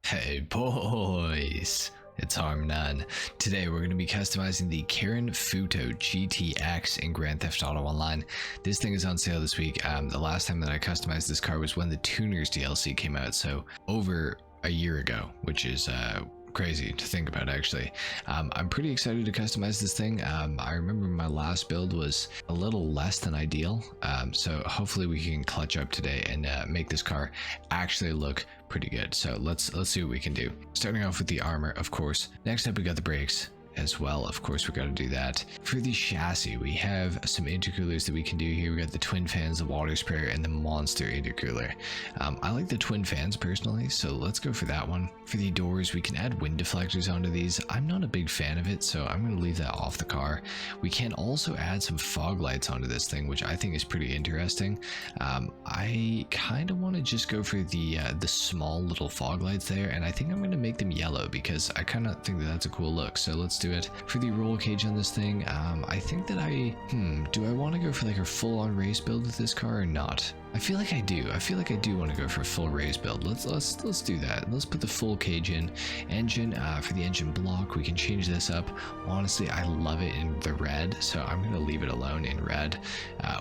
Hey boys, it's HarmNone. Today we're going to be customizing the Karin Futo GTX in Grand Theft Auto Online. This thing is on sale this week. The last time that I customized this car was when the Tuners DLC came out, so over a year ago, which is crazy to think about actually. I'm pretty excited to customize this thing. I remember my last build was a little less than ideal, so hopefully we can clutch up today and make this car actually look pretty good. So let's see what we can do. Starting off with the armor, of course. Next up we got the brakes as well. Of course we got to do that. For the chassis, we have some intercoolers that we can do here. We got the twin fans, the water sprayer, and the monster intercooler. I like the twin fans personally, so let's go for that one. For the doors, we can add wind deflectors onto these. I'm not a big fan of it, so I'm going to leave that off the car. We can also add some fog lights onto this thing, which I think is pretty interesting. I kind of want to just go for the small little fog lights there, and I think I'm going to make them yellow because I kind of think that that's a cool look. So let's do it. For the roll cage on this thing, I think that do I want to go for like a full-on race build with this car or not? I feel like I do. I feel like I do want to go for a full race build. Let's do that. Let's put the full cage in. Engine, for the engine block, we can change this up. Honestly, I love it in the red, so I'm going to leave it alone in red.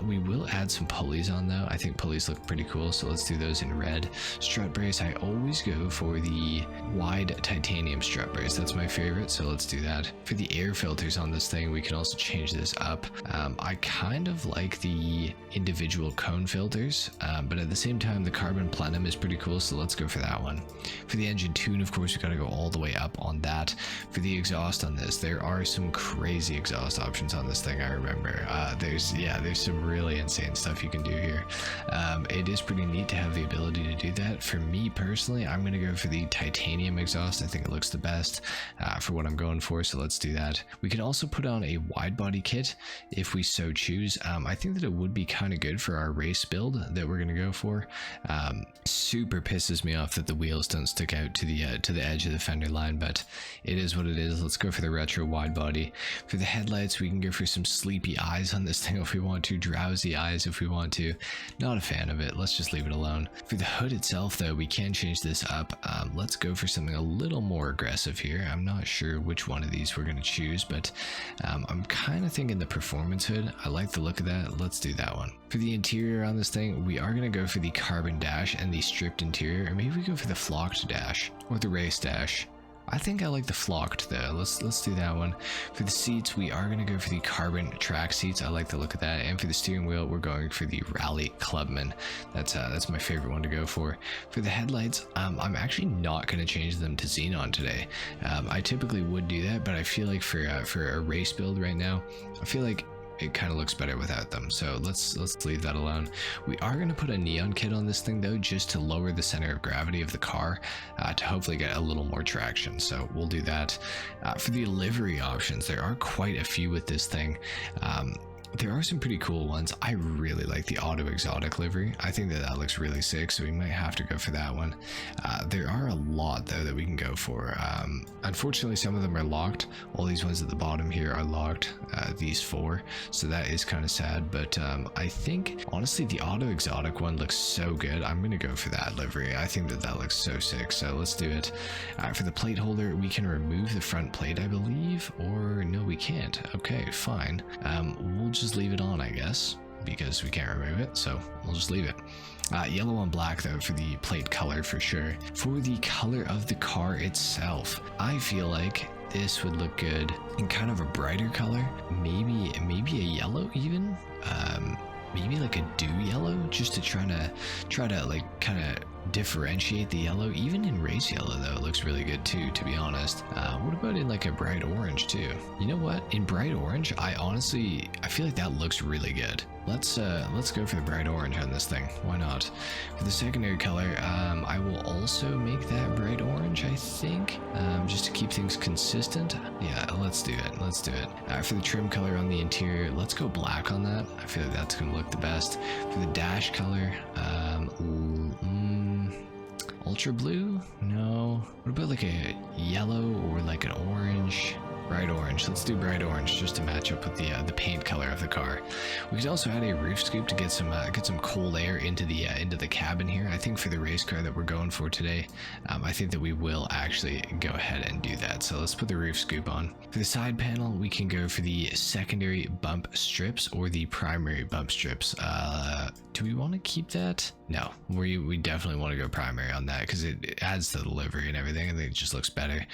We will add some pulleys on though. I think pulleys look pretty cool, so let's do those in red. Strut brace, I always go for the wide titanium strut brace. That's my favorite, so let's do that. For the air filters on this thing, we can also change this up. I kind of like the individual cone filters. But at the same time, the carbon plenum is pretty cool, so let's go for that one. For the engine tune, of course, we got to go all the way up on that. For the exhaust on this, there are some crazy exhaust options on this thing. I remember there's some really insane stuff you can do here. It is pretty neat to have the ability to do that. For me personally, I'm going to go for the titanium exhaust. I think it looks the best for what I'm going for, so let's do that. We can also put on a wide body kit if we so choose. I think that it would be kind of good for our race build that we're gonna go for. Super pisses me off that the wheels don't stick out to the edge of the fender line, but it is what it is. Let's go for the retro wide body. For the headlights, we can go for some sleepy eyes on this thing if we want to, drowsy eyes if we want to. Not a fan of it. Let's just leave it alone. For the hood itself though, we can change this up. Let's go for something a little more aggressive here. I'm not sure which one of these we're gonna choose, but I'm kind of thinking the performance hood. I like the look of that. Let's do that one. For the interior on this thing, we are going to go for the carbon dash and the stripped interior, or maybe we go for the flocked dash or the race dash. I think I like the flocked though. Let's do that one. For the seats, we are going to go for the carbon track seats. I like the look of that. And for the steering wheel, we're going for the Rally Clubman. That's my favorite one to go for. For the headlights, I'm actually not going to change them to xenon today. I typically would do that, but I feel like for a race build right now, I feel like it kind of looks better without them, so let's leave that alone. We are going to put a neon kit on this thing though, just to lower the center of gravity of the car, to hopefully get a little more traction, so we'll do that. For the livery options, there are quite a few with this thing. There are some pretty cool ones. I really like the auto exotic livery. I think that looks really sick, so we might have to go for that one. There are a lot though that we can go for. Unfortunately, some of them are locked. All these ones at the bottom here are locked, these four, so that is kind of sad, but I think honestly the auto exotic one looks so good. I'm gonna go for that livery. I think that looks so sick, so let's do it. For the plate holder, we can remove the front plate, I believe, or no, we can't. Okay, fine. We'll just leave it on, I guess, because we can't remove it, so we'll just leave it. Yellow on black though for the plate color for sure. For the color of the car itself, I feel like this would look good in kind of a brighter color, maybe a yellow even, maybe like a dew yellow, just to try to like kind of differentiate the yellow. Even in race yellow though, it looks really good too, to be honest. What about in like a bright orange too? You know what, in bright orange, I feel like that looks really good. Let's go for the bright orange on this thing. Why not? For the secondary color, I will also make that bright orange, I think, just to keep things consistent. Yeah, let's do it. For the trim color on the interior, let's go black on that. I feel like that's gonna look the best. For the dash color, ultra blue? No. What about like a yellow or like an orange? Bright orange. Let's do bright orange just to match up with the paint color of the car. We could also add a roof scoop to get some cold air into the cabin here. I think for the race car that we're going for today, I think that we will actually go ahead and do that. So let's put the roof scoop on. For the side panel, we can go for the secondary bump strips or the primary bump strips. Do we want to keep that? No, we definitely want to go primary on that because it adds to the livery and everything. I think it just looks better.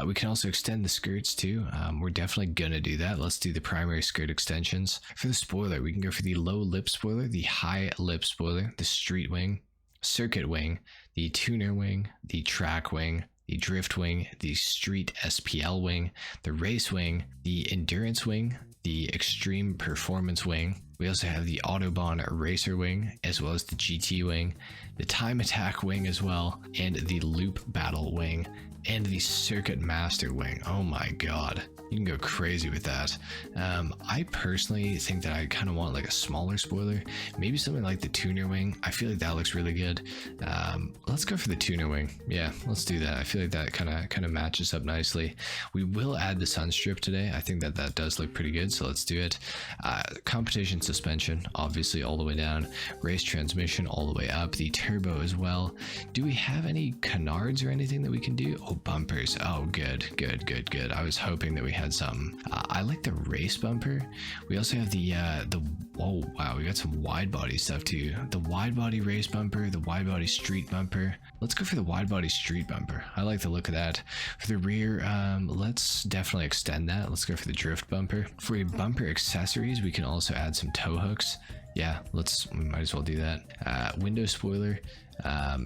We can also extend the skirts too. We're definitely gonna do that. Let's do the primary skirt extensions. For the spoiler, we can go for the low lip spoiler, the high lip spoiler, the street wing, circuit wing, the tuner wing, the track wing, the drift wing, the street SPL wing, the race wing, the endurance wing, the extreme performance wing. We also have the Autobahn Racer wing, as well as the GT wing, the Time Attack wing as well, and the Loop Battle wing, and the Circuit Master wing. Oh my god, you can go crazy with that. I personally think that I kind of want like a smaller spoiler, maybe something like the tuner wing. I feel like that looks really good. Let's go for the tuner wing. Yeah, let's do that. I feel like that kind of matches up nicely. We will add the sun strip today. I think that does look pretty good, so let's do it. Competition suspension, obviously all the way down. Race transmission all the way up. The turbo as well. Do we have any canards or anything that we can do? Oh, bumpers. Oh, good. I was hoping that we had some. I like the race bumper. We also have the oh wow, we got some wide body stuff too. The wide body race bumper, the wide body street bumper. Let's go for the wide body street bumper. I like the look of that. For the rear, let's definitely extend that. Let's go for the drift bumper. For your bumper accessories, we can also add some tow hooks. Yeah, we might as well do that. Window spoiler.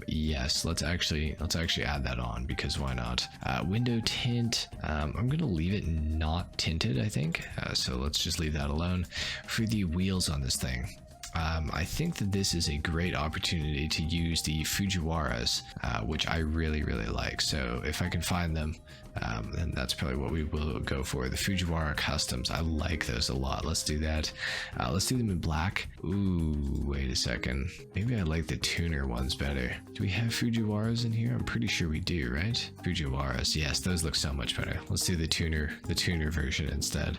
Yes, let's actually add that on because why not? Window tint. I'm gonna leave it not tinted, I think. So let's just leave that alone. For the wheels on this thing, I think that this is a great opportunity to use the Fujiwaras, which I really like. So if I can find them, then that's probably what we will go for. The Fujiwara customs, I like those a lot. Let's do that. Let's do them in black. Ooh, wait a second. Maybe I like the tuner ones better. Do we have Fujiwaras in here? I'm pretty sure we do, right? Fujiwaras, yes, those look so much better. Let's do the tuner version instead.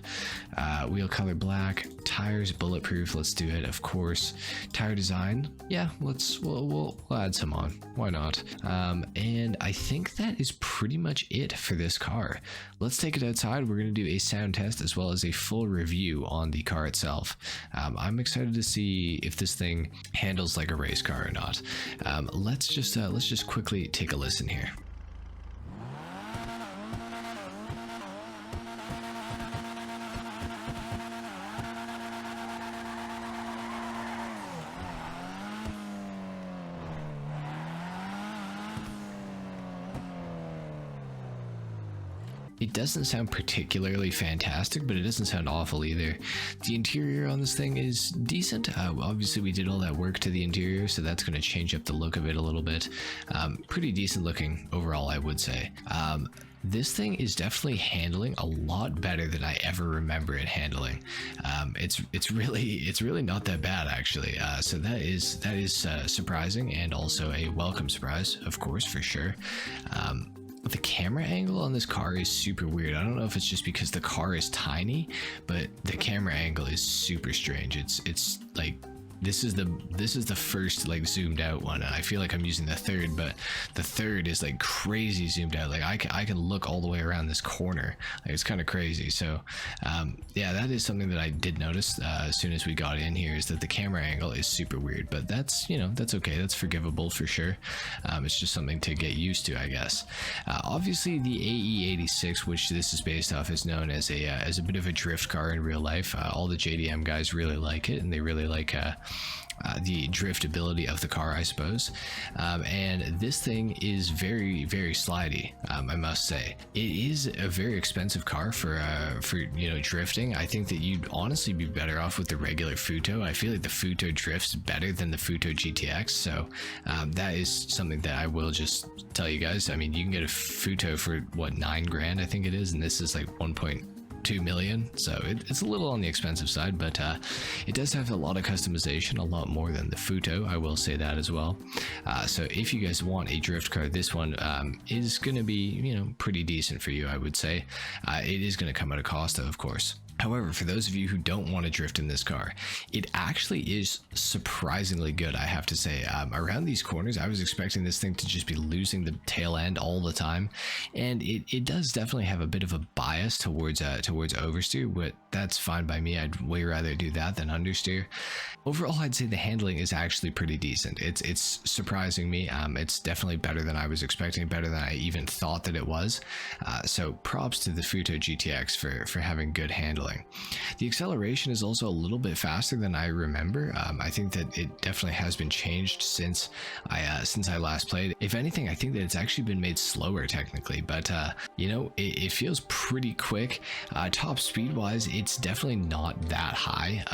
Wheel color black. Tires bulletproof. Let's do it, of course. Tire design, yeah, we'll add some on. Why not? And I think that is pretty much it for this car. Let's take it outside. We're going to do a sound test as well as a full review on the car itself. I'm excited to see if this thing handles like a race car or not. Let's just quickly take a listen here. It doesn't sound particularly fantastic, but it doesn't sound awful either. The interior on this thing is decent. Obviously we did all that work to the interior, so that's going to change up the look of it a little bit. Pretty decent looking overall, I would say. This thing is definitely handling a lot better than I ever remember it handling. It's really not that bad actually. So that is surprising and also a welcome surprise, of course, for sure. The camera angle on this car is super weird. I don't know if it's just because the car is tiny, but the camera angle is super strange. It's like this is the first like zoomed out one, and I feel like I'm using the third, but the third is like crazy zoomed out. Like I can look all the way around this corner. Like, it's kind of crazy. So yeah, that is something that I did notice as soon as we got in here, is that the camera angle is super weird, but that's, you know, that's okay. That's forgivable for sure. It's just something to get used to, I guess. Obviously the AE86, which this is based off, is known as a bit of a drift car in real life. All the JDM guys really like it, and they really like the driftability of the car, I suppose. And this thing is very slidey, I must say. It is a very expensive car for you know, drifting. I think that you'd honestly be better off with the regular Futo. I feel like the Futo drifts better than the Futo GTX, so that is something that I will just tell you guys. I mean, you can get a Futo for what, $9 grand I think it is, and this is like 1.2 2 million, so it's a little on the expensive side, but it does have a lot of customization, a lot more than the Futo, I will say that as well. So if you guys want a drift car, this one is going to be, you know, pretty decent for you, I would say. It is going to come at a cost, of course. However, for those of you who don't want to drift in this car, it actually is surprisingly good, I have to say. Around these corners, I was expecting this thing to just be losing the tail end all the time, and it does definitely have a bit of a bias towards oversteer, but that's fine by me. I'd way rather do that than understeer. Overall, I'd say the handling is actually pretty decent. It's surprising me. It's definitely better than I was expecting, better than I even thought that it was. So props to the Futo GTX for having good handling. The acceleration is also a little bit faster than I remember. I think that it definitely has been changed since I last played. If anything, I think that it's actually been made slower technically, but you know, it feels pretty quick. Top speed wise, it's definitely not that high.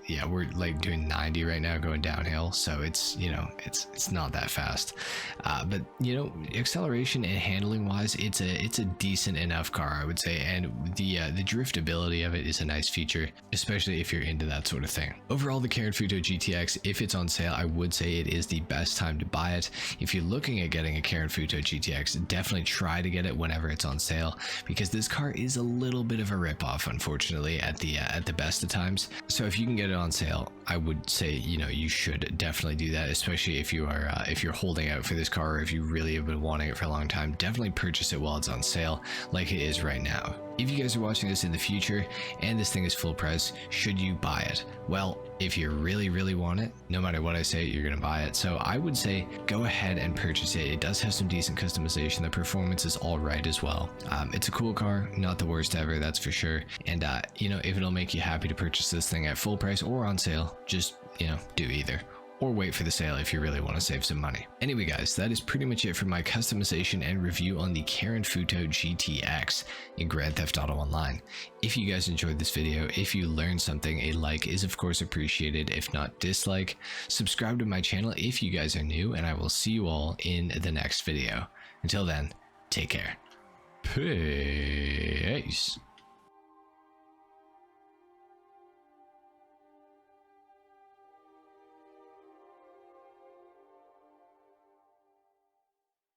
Yeah, we're like doing 90 right now going downhill, so it's, you know, it's not that fast. But you know, acceleration and handling wise, it's a decent enough car, I would say, and the driftability of it is a nice feature, especially if you're into that sort of thing. Overall, the Karin Futo GTX, if it's on sale, I would say it is the best time to buy it. If you're looking at getting a Karin Futo GTX, definitely try to get it whenever it's on sale, because this car is a little bit of a ripoff, unfortunately, at the best of times. So if you can get it on sale, I would say, you know, you should definitely do that, especially if you are if you're holding out for this car, or if you really have been wanting it for a long time. Definitely purchase it while it's on sale, like it is right now. If you guys are watching this in the future and this thing is full price, should you buy it? Well, if you really want it, no matter what I say, you're gonna buy it. So I would say go ahead and purchase it. It does have some decent customization. The performance is all right as well. It's a cool car, not the worst ever, that's for sure. And you know, if it'll make you happy to purchase this thing at full price or on sale, just, you know, do either. Or wait for the sale if you really want to save some money. Anyway guys, that is pretty much it for my customization and review on the Karin Futo GTX in Grand Theft Auto Online. If you guys enjoyed this video, if you learned something, a like is of course appreciated, if not dislike. Subscribe to my channel if you guys are new, and I will see you all in the next video. Until then, take care. Peace.